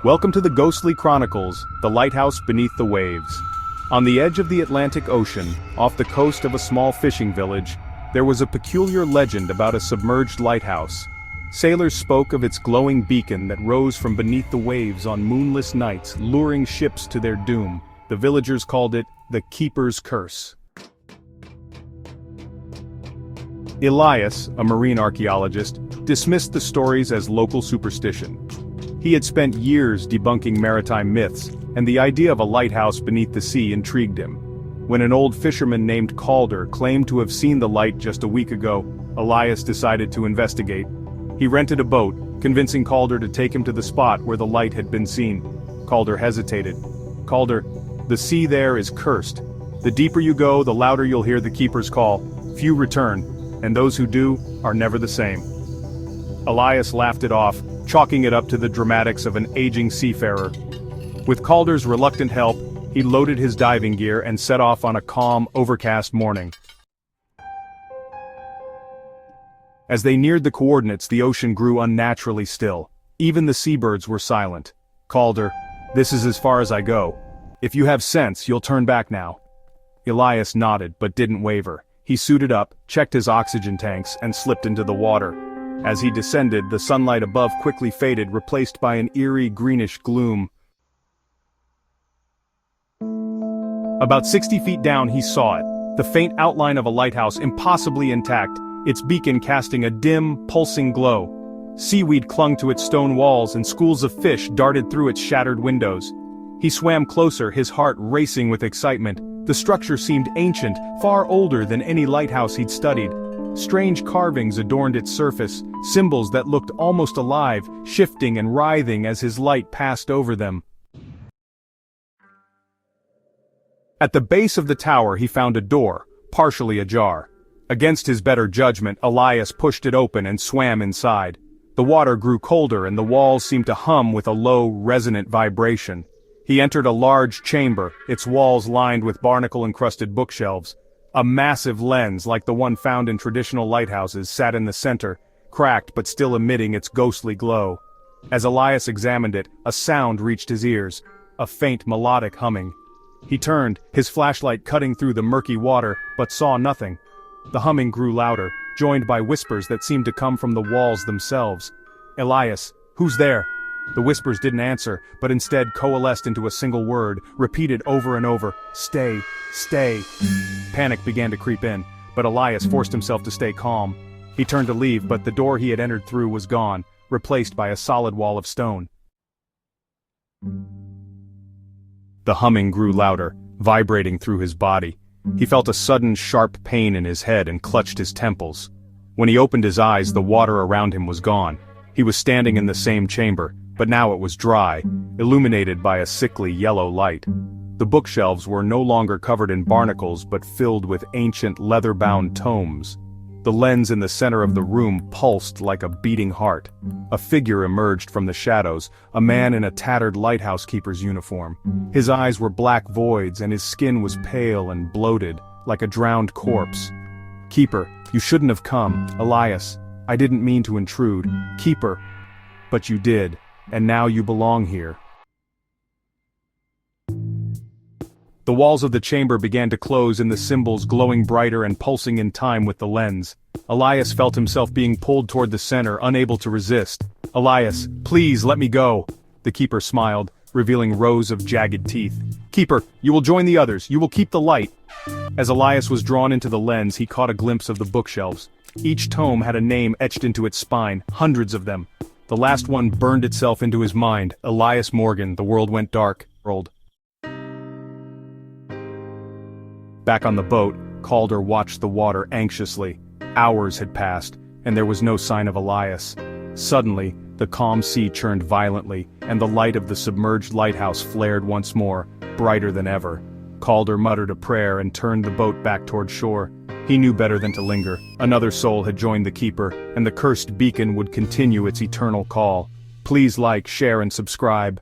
Welcome to the Ghostly Chronicles, the Lighthouse Beneath the Waves. On the edge of the Atlantic Ocean, off the coast of a small fishing village, there was a peculiar legend about a submerged lighthouse. Sailors spoke of its glowing beacon that rose from beneath the waves on moonless nights, luring ships to their doom. The villagers called it the Keeper's Curse. Elias, a marine archaeologist, dismissed the stories as local superstition. He had spent years debunking maritime myths, and the idea of a lighthouse beneath the sea intrigued him. When an old fisherman named Calder claimed to have seen the light just a week ago, Elias decided to investigate. He rented a boat, convincing Calder to take him to the spot where the light had been seen. Calder hesitated. "Calder, the sea there is cursed. The deeper you go, the louder you'll hear the keeper's call. Few return, and those who do are never the same." Elias laughed it off, chalking it up to the dramatics of an aging seafarer. With Calder's reluctant help, he loaded his diving gear and set off on a calm, overcast morning. As they neared the coordinates, the ocean grew unnaturally still. Even the seabirds were silent. "Calder, this is as far as I go. If you have sense, you'll turn back now." Elias nodded but didn't waver. He suited up, checked his oxygen tanks, and slipped into the water. As he descended, the sunlight above quickly faded, replaced by an eerie greenish gloom. About 60 feet down he saw it, the faint outline of a lighthouse impossibly intact, its beacon casting a dim, pulsing glow. Seaweed clung to its stone walls and schools of fish darted through its shattered windows. He swam closer, his heart racing with excitement. The structure seemed ancient, far older than any lighthouse he'd studied. Strange carvings adorned its surface, symbols that looked almost alive, shifting and writhing as his light passed over them. At the base of the tower he found a door, partially ajar. Against his better judgment, Elias pushed it open and swam inside. The water grew colder and the walls seemed to hum with a low, resonant vibration. He entered a large chamber, its walls lined with barnacle-encrusted bookshelves. A massive lens, like the one found in traditional lighthouses, sat in the center, cracked but still emitting its ghostly glow. As Elias examined it, a sound reached his ears, a faint melodic humming. He turned, his flashlight cutting through the murky water, but saw nothing. The humming grew louder, joined by whispers that seemed to come from the walls themselves. "Elias, who's there?" The whispers didn't answer, but instead coalesced into a single word, repeated over and over, "Stay, stay." Panic began to creep in, but Elias forced himself to stay calm. He turned to leave, but the door he had entered through was gone, replaced by a solid wall of stone. The humming grew louder, vibrating through his body. He felt a sudden sharp pain in his head and clutched his temples. When he opened his eyes, the water around him was gone. He was standing in the same chamber, but now it was dry, illuminated by a sickly yellow light. The bookshelves were no longer covered in barnacles but filled with ancient leather-bound tomes. The lens in the center of the room pulsed like a beating heart. A figure emerged from the shadows, a man in a tattered lighthouse keeper's uniform. His eyes were black voids and his skin was pale and bloated, like a drowned corpse. "Keeper, you shouldn't have come. Elias, I didn't mean to intrude. Keeper, but you did. And now you belong here." The walls of the chamber began to close and the symbols glowing brighter and pulsing in time with the lens. Elias felt himself being pulled toward the center, unable to resist. "Elias, please let me go." The keeper smiled, revealing rows of jagged teeth. "Keeper, you will join the others, you will keep the light." As Elias was drawn into the lens, he caught a glimpse of the bookshelves. Each tome had a name etched into its spine, hundreds of them. The last one burned itself into his mind, Elias Morgan, The World Went Dark. Back on the boat, Calder watched the water anxiously. Hours had passed, and there was no sign of Elias. Suddenly, the calm sea churned violently, and the light of the submerged lighthouse flared once more, brighter than ever. Calder muttered a prayer and turned the boat back toward shore. He knew better than to linger. Another soul had joined the keeper, and the cursed beacon would continue its eternal call. Please like, share, and subscribe.